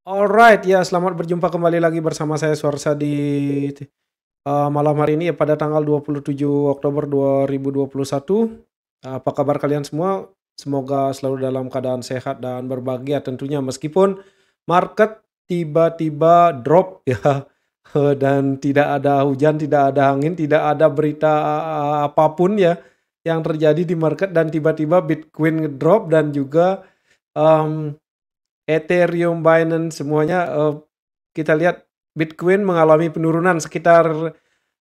Alright, ya selamat berjumpa kembali lagi bersama saya Suarsa di malam hari ini ya pada tanggal 27 Oktober 2021. Apa kabar kalian semua? Semoga selalu dalam keadaan sehat dan berbahagia tentunya meskipun market tiba-tiba drop ya, dan tidak ada hujan, tidak ada angin, tidak ada berita apapun ya yang terjadi di market dan tiba-tiba Bitcoin ngedrop dan juga, mmm Ethereum, Binance semuanya, kita lihat Bitcoin mengalami penurunan sekitar,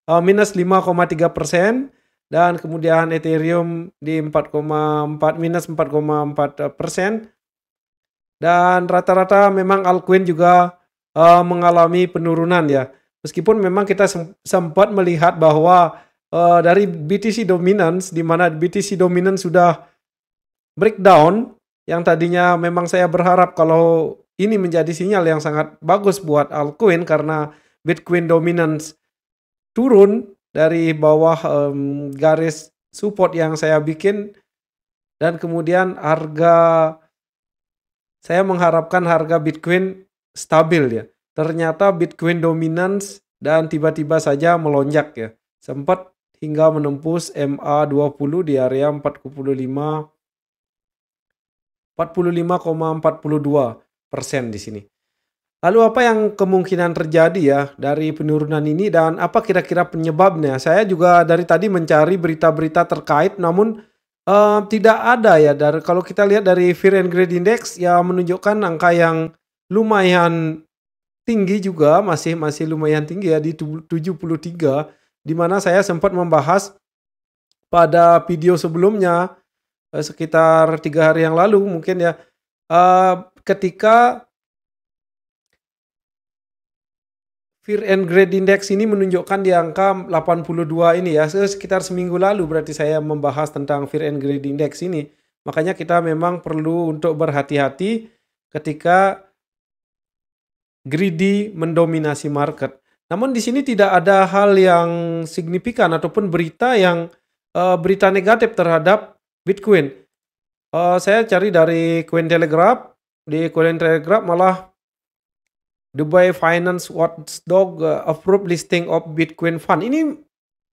-5,3% dan kemudian Ethereum di 4,4 -4,4%, dan rata-rata memang altcoin juga, mengalami penurunan ya. Meskipun memang kita sempat melihat bahwa, dari BTC Dominance, di mana BTC Dominance sudah breakdown, yang tadinya memang saya berharap kalau ini menjadi sinyal yang sangat bagus buat altcoin karena Bitcoin dominance turun dari bawah, garis support yang saya bikin dan kemudian saya mengharapkan harga Bitcoin stabil ya. Ternyata Bitcoin dominance dan tiba-tiba saja melonjak ya. Sempat hingga menembus MA20 di area 45,42% di sini. Lalu apa yang kemungkinan terjadi ya dari penurunan ini dan apa kira-kira penyebabnya? Saya juga dari tadi mencari berita-berita terkait namun, tidak ada ya kalau kita lihat dari Fear and Greed Index ya menunjukkan angka yang lumayan tinggi juga, masih masih lumayan tinggi ya di 73, di mana saya sempat membahas pada video sebelumnya, sekitar 3 hari yang lalu mungkin ya, ketika Fear and Greed Index ini menunjukkan di angka 82 ini ya, sekitar seminggu lalu berarti saya membahas tentang Fear and Greed Index ini. Makanya kita memang perlu untuk berhati-hati ketika greedy mendominasi market. Namun di sini tidak ada hal yang signifikan ataupun berita negatif terhadap Bitcoin. Saya cari dari Cointelegraph, di Cointelegraph malah Dubai Finance Watchdog, approve listing of Bitcoin Fund. Ini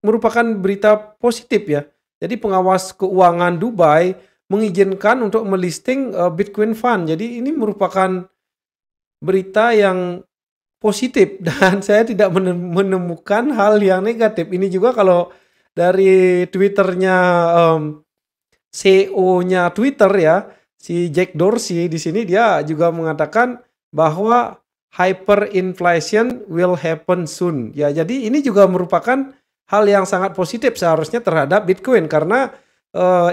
merupakan berita positif ya. Jadi pengawas keuangan Dubai mengizinkan untuk melisting, Bitcoin Fund. Jadi ini merupakan berita yang positif dan saya tidak menemukan hal yang negatif. Ini juga kalau dari Twitternya, CEO-nya Twitter ya, si Jack Dorsey di sini dia juga mengatakan bahwa hyperinflation will happen soon. Ya, jadi ini juga merupakan hal yang sangat positif seharusnya terhadap Bitcoin karena,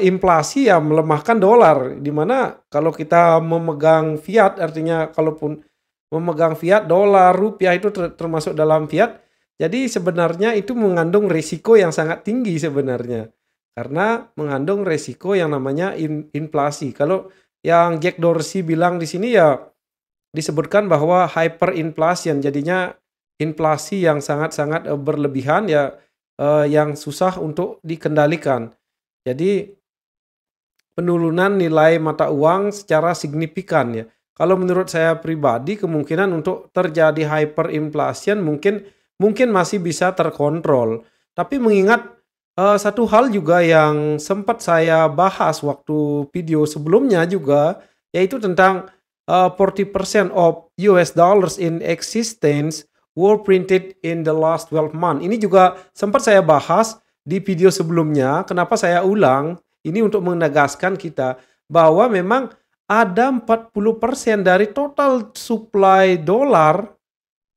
inflasi ya melemahkan dolar, di mana kalau kita memegang fiat artinya kalaupun memegang fiat dolar, rupiah itu termasuk dalam fiat. Jadi sebenarnya itu mengandung risiko yang sangat tinggi sebenarnya. Karena mengandung risiko yang namanya inflasi. Kalau yang Jack Dorsey bilang di sini ya disebutkan bahwa hyperinflation, jadinya inflasi yang sangat-sangat, berlebihan ya, yang susah untuk dikendalikan. Jadi penurunan nilai mata uang secara signifikan ya. Kalau menurut saya pribadi kemungkinan untuk terjadi hyperinflation mungkin mungkin masih bisa terkontrol. Tapi mengingat, satu hal juga yang sempat saya bahas waktu video sebelumnya juga, yaitu tentang, 40% of US dollars in existence were printed in the last 12 months. Ini juga sempat saya bahas di video sebelumnya, kenapa saya ulang, ini untuk menegaskan kita bahwa memang ada 40% dari total supply dolar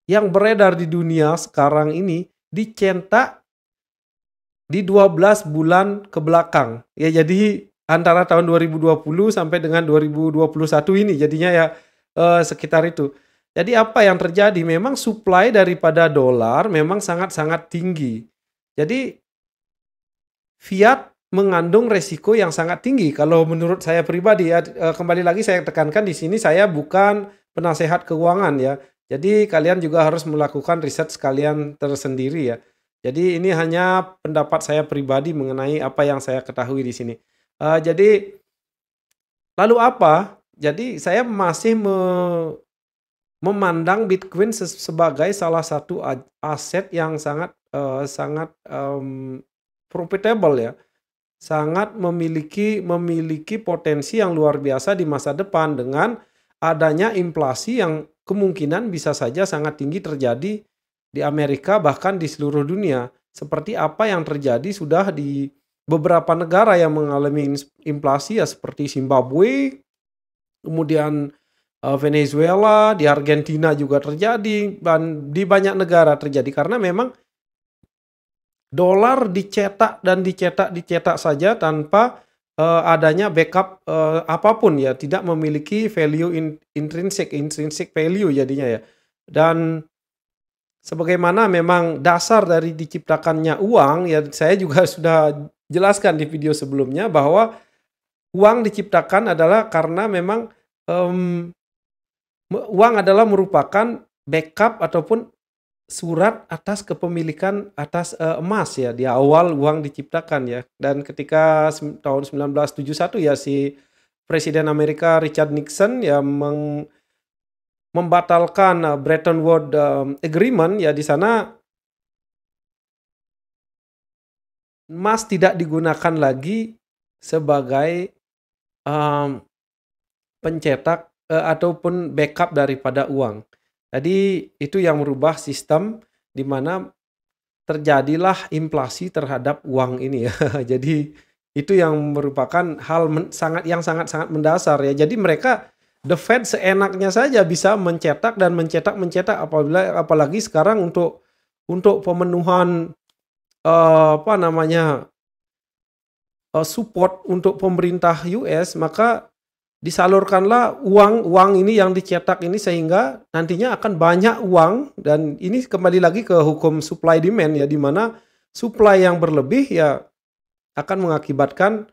yang beredar di dunia sekarang ini dicetak di 12 bulan ke belakang. Ya jadi antara tahun 2020 sampai dengan 2021 ini jadinya ya, sekitar itu. Jadi apa yang terjadi memang supply daripada dolar memang sangat-sangat tinggi. Jadi fiat mengandung resiko yang sangat tinggi kalau menurut saya pribadi ya, kembali lagi saya tekankan di sini saya bukan penasehat keuangan ya. Jadi kalian juga harus melakukan riset sekalian tersendiri ya. Jadi ini hanya pendapat saya pribadi mengenai apa yang saya ketahui di sini. Jadi lalu apa? Jadi saya masih memandang Bitcoin sebagai salah satu aset yang sangat profitable ya, sangat memiliki potensi yang luar biasa di masa depan dengan adanya inflasi yang kemungkinan bisa saja sangat tinggi terjadi di Amerika bahkan di seluruh dunia. Seperti apa yang terjadi sudah di beberapa negara yang mengalami inflasi ya seperti Zimbabwe, kemudian Venezuela, di Argentina juga terjadi, dan di banyak negara terjadi karena memang dolar dicetak saja tanpa adanya backup apapun ya, tidak memiliki value intrinsic value jadinya ya. Dan sebagaimana memang dasar dari diciptakannya uang ya, saya juga sudah jelaskan di video sebelumnya bahwa uang diciptakan adalah karena memang uang adalah merupakan backup ataupun surat atas kepemilikan atas emas ya, di awal uang diciptakan ya. Dan ketika tahun 1971 ya si Presiden Amerika Richard Nixon ya membatalkan Bretton Woods Agreement ya, di sana emas tidak digunakan lagi sebagai pencetak ataupun backup daripada uang. Jadi itu yang merubah sistem di mana terjadilah inflasi terhadap uang ini ya. Jadi itu yang merupakan hal sangat mendasar ya. Jadi mereka The Fed seenaknya saja bisa mencetak apalagi sekarang untuk pemenuhan support untuk pemerintah US, maka disalurkanlah uang ini yang dicetak ini sehingga nantinya akan banyak uang. Dan ini kembali lagi ke hukum supply demand ya, di mana supply yang berlebih ya akan mengakibatkan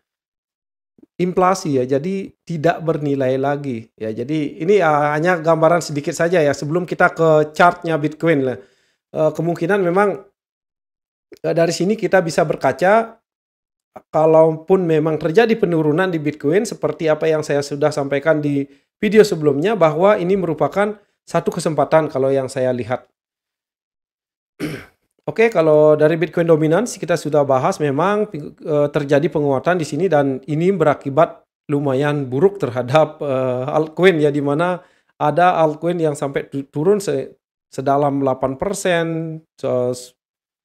inflasi ya, jadi tidak bernilai lagi ya. Jadi ini hanya gambaran sedikit saja ya sebelum kita ke chartnya Bitcoin lah. Kemungkinan memang dari sini kita bisa berkaca, kalaupun memang terjadi penurunan di Bitcoin seperti apa yang saya sudah sampaikan di video sebelumnya, bahwa ini merupakan satu kesempatan kalau yang saya lihat. Oke, kalau dari Bitcoin dominance kita sudah bahas, memang terjadi penguatan di sini dan ini berakibat lumayan buruk terhadap altcoin ya, di mana ada altcoin yang sampai turun sedalam 8%,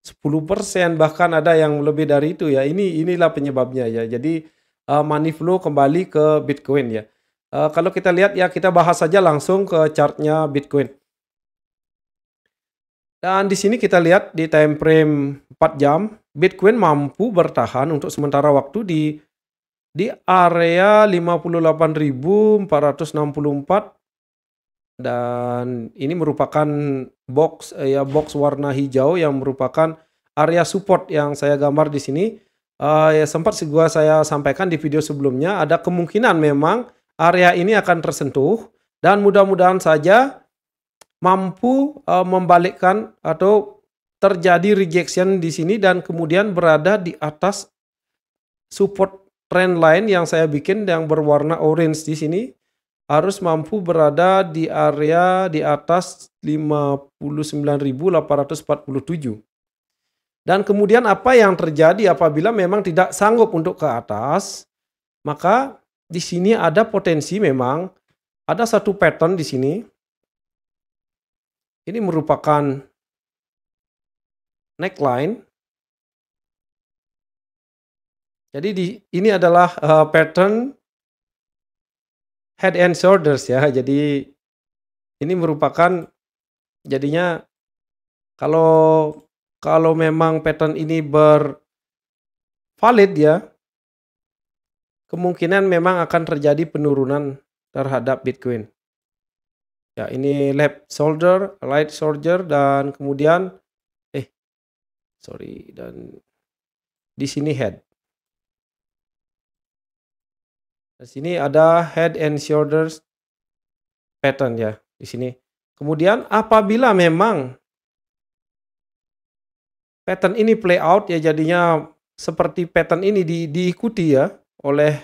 10%, bahkan ada yang lebih dari itu ya. Inilah penyebabnya ya. Jadi money flow kembali ke Bitcoin ya. Kalau kita lihat ya, kita bahas saja langsung ke chartnya Bitcoin. Dan di sini kita lihat di time frame 4 jam, Bitcoin mampu bertahan untuk sementara waktu di area 58.464. Dan ini merupakan box warna hijau yang merupakan area support yang saya gambar di sini. Ya sempat saya sampaikan di video sebelumnya, ada kemungkinan memang area ini akan tersentuh dan mudah-mudahan saja mampu membalikkan atau terjadi rejection di sini dan kemudian berada di atas support trend line yang saya bikin yang berwarna orange di sini. Harus mampu berada di area di atas 59.847. Dan kemudian apa yang terjadi apabila memang tidak sanggup untuk ke atas, maka di sini ada potensi, memang ada satu pattern di sini. Ini merupakan neckline. Jadi ini adalah pattern head and shoulders ya. Jadi ini merupakan, jadinya kalau memang pattern ini valid ya, kemungkinan memang akan terjadi penurunan terhadap Bitcoin. Ya, ini left shoulder, right shoulder, dan kemudian dan di sini head. Di sini ada head and shoulders pattern ya di sini. Kemudian apabila memang pattern ini play out ya, jadinya seperti pattern ini diikuti ya oleh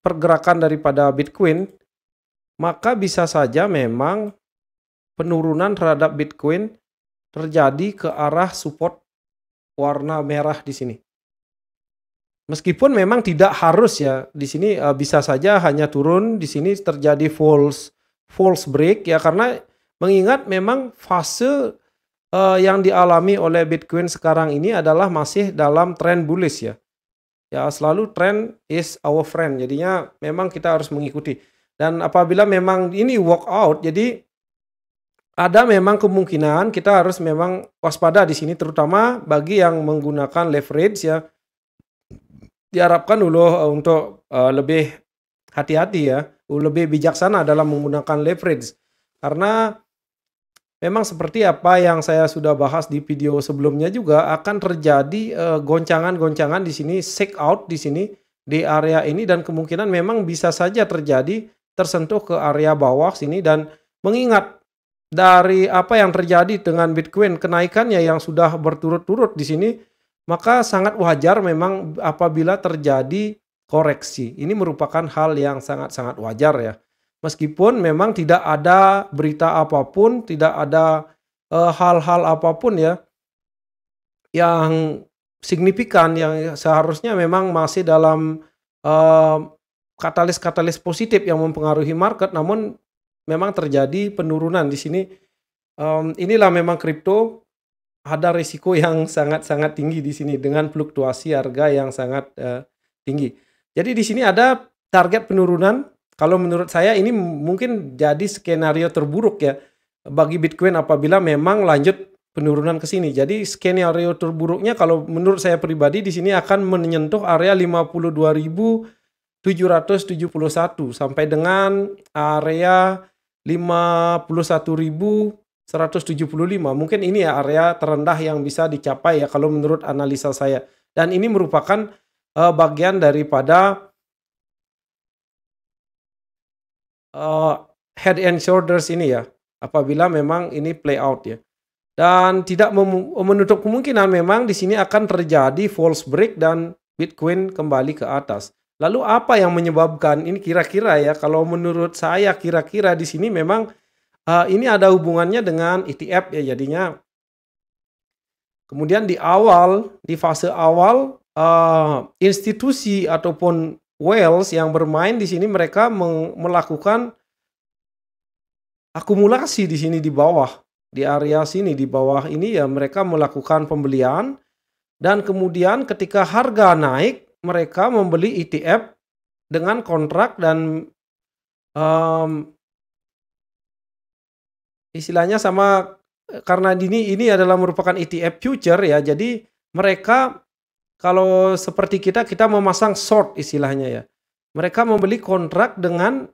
pergerakan daripada Bitcoin, maka bisa saja memang penurunan terhadap Bitcoin terjadi ke arah support warna merah di sini. Meskipun memang tidak harus ya, di sini, bisa saja hanya turun, di sini terjadi false break ya, karena mengingat memang fase, yang dialami oleh Bitcoin sekarang ini adalah masih dalam tren bullish ya. Ya selalu trend is our friend, jadinya memang kita harus mengikuti. Dan apabila memang ini walk out, jadi ada memang kemungkinan kita harus memang waspada di sini, terutama bagi yang menggunakan leverage ya. Diharapkan dulu untuk lebih hati-hati ya, lebih bijaksana dalam menggunakan leverage. Karena memang seperti apa yang saya sudah bahas di video sebelumnya juga akan terjadi goncangan-goncangan di sini, shake out di sini di area ini, dan kemungkinan memang bisa saja terjadi tersentuh ke area bawah sini. Dan mengingat dari apa yang terjadi dengan Bitcoin, kenaikannya yang sudah berturut-turut di sini, maka sangat wajar memang apabila terjadi koreksi. Ini merupakan hal yang sangat-sangat wajar ya. Meskipun memang tidak ada berita apapun, tidak ada hal-hal apapun ya yang signifikan, yang seharusnya memang masih dalam katalis-katalis positif yang mempengaruhi market, namun memang terjadi penurunan di sini. Inilah memang kripto ada risiko yang sangat-sangat tinggi di sini dengan fluktuasi harga yang sangat tinggi. Jadi di sini ada target penurunan. Kalau menurut saya ini mungkin jadi skenario terburuk ya bagi Bitcoin apabila memang lanjut penurunan ke sini. Jadi skenario terburuknya kalau menurut saya pribadi di sini akan menyentuh area 52.771 sampai dengan area 51.175. Mungkin ini ya area terendah yang bisa dicapai ya kalau menurut analisa saya. Dan ini merupakan bagian daripada head and shoulders ini ya, apabila memang ini play out ya. Dan tidak menutup kemungkinan memang di sini akan terjadi false break dan Bitcoin kembali ke atas. Lalu apa yang menyebabkan ini kira-kira ya, kalau menurut saya kira-kira di sini memang ini ada hubungannya dengan ETF ya, jadinya kemudian di fase awal institusi ataupun whales yang bermain di sini mereka melakukan akumulasi di sini di bawah, di area sini di bawah ini ya, mereka melakukan pembelian, dan kemudian ketika harga naik mereka membeli ETF dengan kontrak dan istilahnya sama, karena ini adalah merupakan ETF future ya, jadi mereka kalau seperti kita memasang short istilahnya ya. Mereka membeli kontrak dengan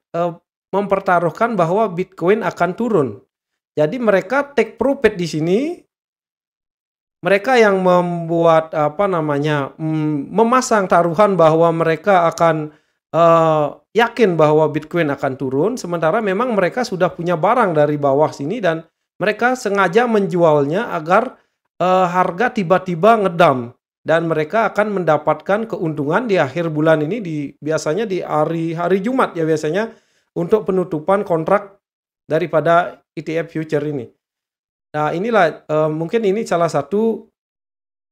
mempertaruhkan bahwa Bitcoin akan turun. Jadi mereka take profit di sini. Mereka yang membuat memasang taruhan bahwa mereka akan yakin bahwa Bitcoin akan turun, sementara memang mereka sudah punya barang dari bawah sini dan mereka sengaja menjualnya agar harga tiba-tiba ngedam, dan mereka akan mendapatkan keuntungan di akhir bulan ini, biasanya di hari Jumat ya biasanya, untuk penutupan kontrak daripada ETF future ini. Nah inilah mungkin ini salah satu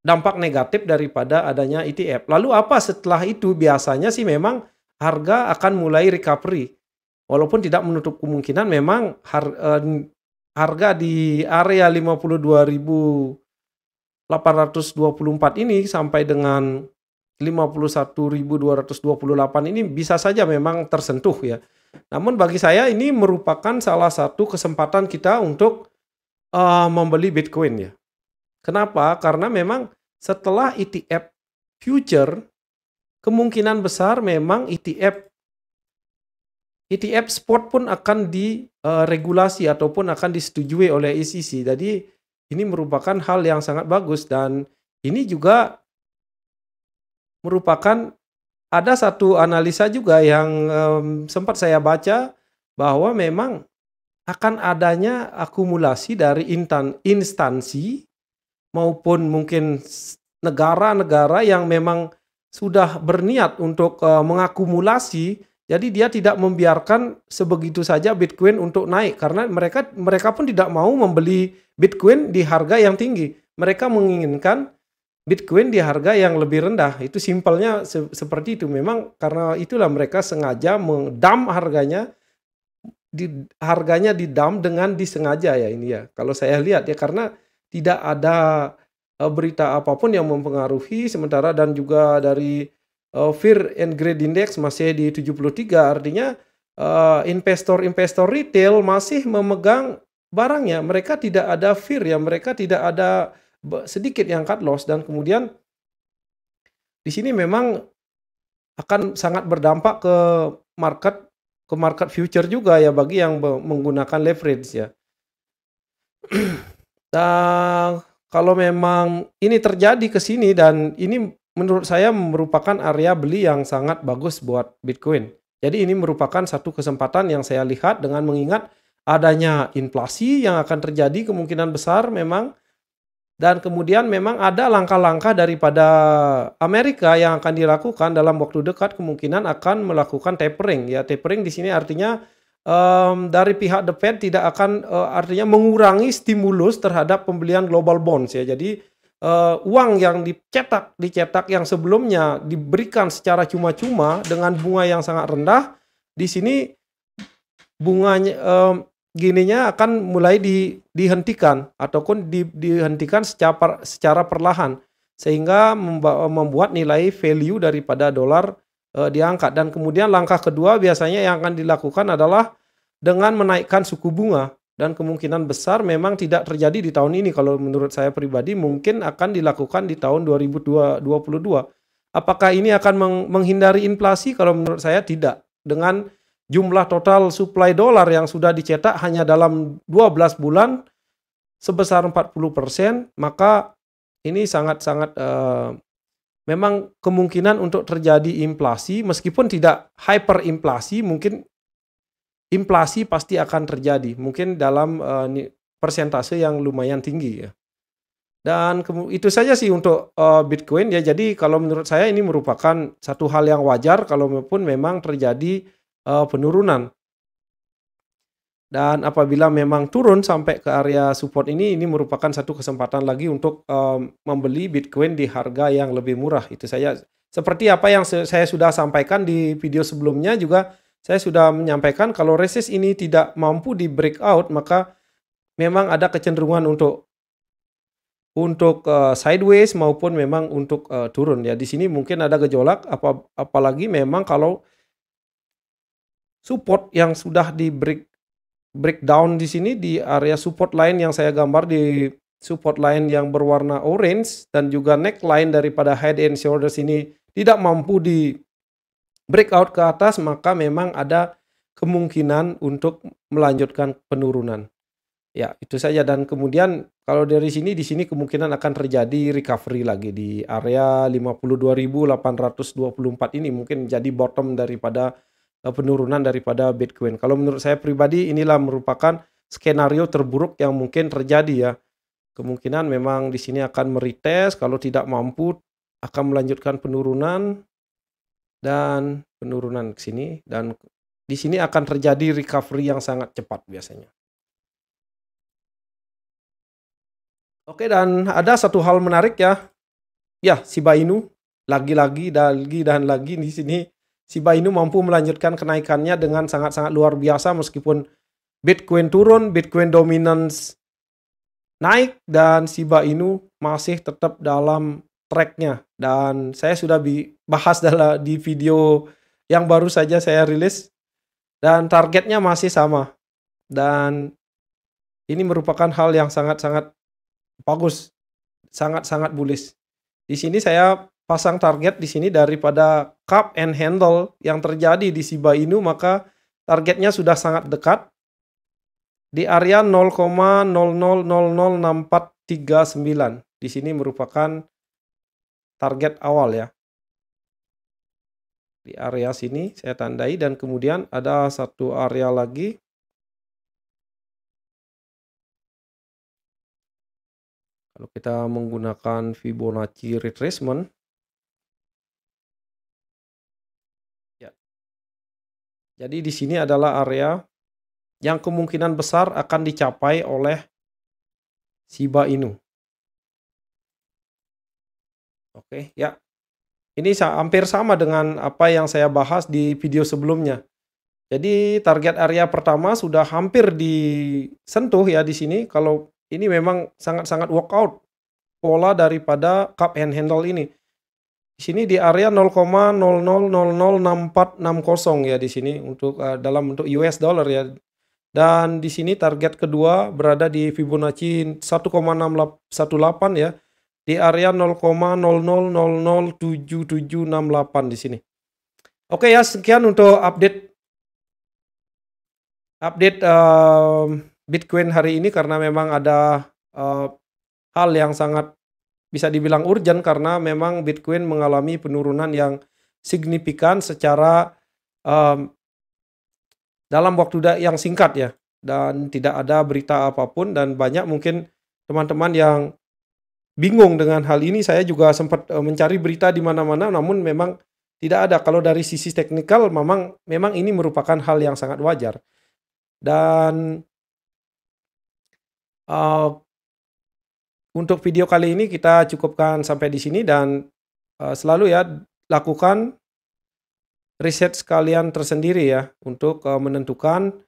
dampak negatif daripada adanya ETF. Lalu apa setelah itu? Biasanya sih memang harga akan mulai recovery. Walaupun tidak menutup kemungkinan memang harga di area 52.824 ini sampai dengan 51.228 ini bisa saja memang tersentuh ya. Namun bagi saya ini merupakan salah satu kesempatan kita untuk membeli Bitcoin ya. Kenapa? Karena memang setelah ETF future, kemungkinan besar memang ETF spot pun akan diregulasi ataupun akan disetujui oleh SEC. Jadi ini merupakan hal yang sangat bagus, dan ini juga merupakan ada satu analisa juga yang sempat saya baca bahwa memang akan adanya akumulasi dari instansi maupun mungkin negara-negara yang memang sudah berniat untuk mengakumulasi Jadi dia tidak membiarkan sebegitu saja Bitcoin untuk naik karena mereka pun tidak mau membeli Bitcoin di harga yang tinggi. Mereka menginginkan Bitcoin di harga yang lebih rendah. Itu simpelnya seperti itu. Memang karena itulah mereka sengaja mendam harganya didam dengan disengaja ya ini ya. Kalau saya lihat ya karena tidak ada berita apapun yang mempengaruhi sementara dan juga dari Fear and Greed Index masih di 73 artinya investor-investor retail masih memegang barangnya. Mereka tidak ada fear ya, mereka tidak ada sedikit yang cut loss dan kemudian di sini memang akan sangat berdampak market ke market future juga ya bagi yang menggunakan leverage ya. Nah, kalau memang ini terjadi ke sini dan ini menurut saya merupakan area beli yang sangat bagus buat Bitcoin. Jadi ini merupakan satu kesempatan yang saya lihat dengan mengingat adanya inflasi yang akan terjadi kemungkinan besar memang dan kemudian memang ada langkah-langkah daripada Amerika yang akan dilakukan dalam waktu dekat kemungkinan akan melakukan tapering ya. Tapering di sini artinya dari pihak The Fed tidak akan artinya mengurangi stimulus terhadap pembelian global bonds ya. Jadi uang yang dicetak yang sebelumnya diberikan secara cuma-cuma dengan bunga yang sangat rendah, di sini bunganya gininya akan mulai dihentikan ataupun dihentikan secara perlahan sehingga membuat nilai value daripada dolar diangkat dan kemudian langkah kedua biasanya yang akan dilakukan adalah dengan menaikkan suku bunga dan kemungkinan besar memang tidak terjadi di tahun ini kalau menurut saya pribadi mungkin akan dilakukan di tahun 2022. Apakah ini akan menghindari inflasi? Kalau menurut saya tidak. Dengan jumlah total supply dolar yang sudah dicetak hanya dalam 12 bulan sebesar 40%, maka ini sangat-sangat memang kemungkinan untuk terjadi inflasi meskipun tidak hyperinflasi, mungkin inflasi pasti akan terjadi, mungkin dalam persentase yang lumayan tinggi ya. Dan itu saja sih untuk Bitcoin ya. Jadi kalau menurut saya ini merupakan satu hal yang wajar kalaupun memang terjadi penurunan. Dan apabila memang turun sampai ke area support ini merupakan satu kesempatan lagi untuk membeli Bitcoin di harga yang lebih murah. Itu saja. Seperti apa yang saya sudah sampaikan di video sebelumnya juga saya sudah menyampaikan kalau resist ini tidak mampu di breakout maka memang ada kecenderungan untuk sideways maupun memang untuk turun ya. Di sini mungkin ada gejolak apalagi memang kalau support yang sudah di breakdown di sini di area support line yang saya gambar di support line yang berwarna orange dan juga neckline daripada head and shoulders ini tidak mampu di breakout ke atas maka memang ada kemungkinan untuk melanjutkan penurunan. Ya, itu saja dan kemudian kalau dari sini di sini kemungkinan akan terjadi recovery lagi di area 52.824 ini mungkin jadi bottom daripada penurunan daripada Bitcoin. Kalau menurut saya pribadi inilah merupakan skenario terburuk yang mungkin terjadi ya. Kemungkinan memang di sini akan meretest kalau tidak mampu akan melanjutkan penurunan dan penurunan ke sini dan di sini akan terjadi recovery yang sangat cepat biasanya. Oke dan ada satu hal menarik ya. Ya, Shiba Inu lagi dan lagi di sini Shiba Inu mampu melanjutkan kenaikannya dengan sangat-sangat luar biasa meskipun Bitcoin turun, Bitcoin dominance naik dan Shiba Inu masih tetap dalam tracknya dan saya sudah bahas di video yang baru saja saya rilis dan targetnya masih sama dan ini merupakan hal yang sangat-sangat bagus, sangat-sangat bullish. Di sini saya pasang target di sini daripada cup and handle yang terjadi di Shiba Inu maka targetnya sudah sangat dekat di area 0,00006439. Di sini merupakan target awal ya. Di area sini saya tandai dan kemudian ada satu area lagi. Kalau kita menggunakan Fibonacci retracement, ya. Jadi di sini adalah area yang kemungkinan besar akan dicapai oleh Shiba Inu. Oke, ya. Ini hampir sama dengan apa yang saya bahas di video sebelumnya. Jadi target area pertama sudah hampir disentuh ya di sini. Kalau ini memang sangat-sangat workout pola daripada cup and handle ini. Di sini di area 0,00006460 ya di sini untuk dalam bentuk US dollar ya. Dan di sini target kedua berada di Fibonacci 1,618 ya di area 0,00007768 di sini. Oke ya, sekian untuk update Bitcoin hari ini karena memang ada hal yang sangat bisa dibilang urgent karena memang Bitcoin mengalami penurunan yang signifikan secara dalam waktu yang singkat ya, dan tidak ada berita apapun dan banyak mungkin teman-teman yang bingung dengan hal ini. Saya juga sempat mencari berita di mana-mana namun memang tidak ada. Kalau dari sisi teknikal memang ini merupakan hal yang sangat wajar. Dan untuk video kali ini kita cukupkan sampai di sini dan selalu ya lakukan riset sekalian tersendiri ya untuk menentukan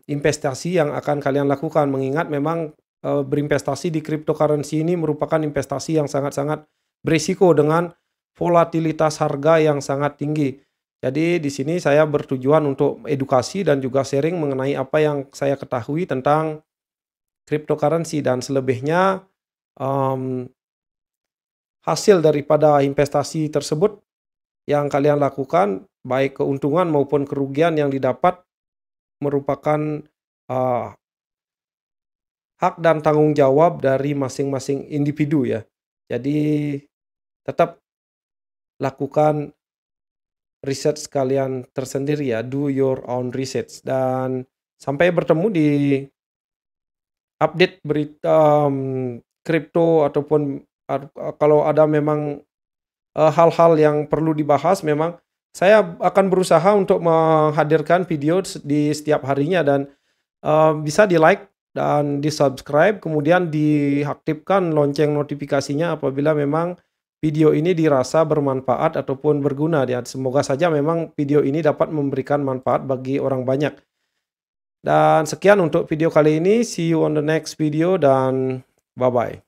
investasi yang akan kalian lakukan, mengingat memang berinvestasi di cryptocurrency ini merupakan investasi yang sangat-sangat berisiko dengan volatilitas harga yang sangat tinggi. Jadi di sini saya bertujuan untuk edukasi dan juga sharing mengenai apa yang saya ketahui tentang cryptocurrency, dan selebihnya hasil daripada investasi tersebut yang kalian lakukan, baik keuntungan maupun kerugian yang didapat merupakan hak dan tanggung jawab dari masing-masing individu ya. Jadi tetap lakukan riset sekalian tersendiri ya, do your own research. Dan sampai bertemu di update berita kripto ataupun kalau ada memang hal-hal yang perlu dibahas, memang saya akan berusaha untuk menghadirkan video di setiap harinya, dan bisa di like dan di subscribe, kemudian diaktifkan lonceng notifikasinya apabila memang video ini dirasa bermanfaat ataupun berguna ya. Semoga saja memang video ini dapat memberikan manfaat bagi orang banyak. Dan sekian untuk video kali ini, see you on the next video dan bye bye.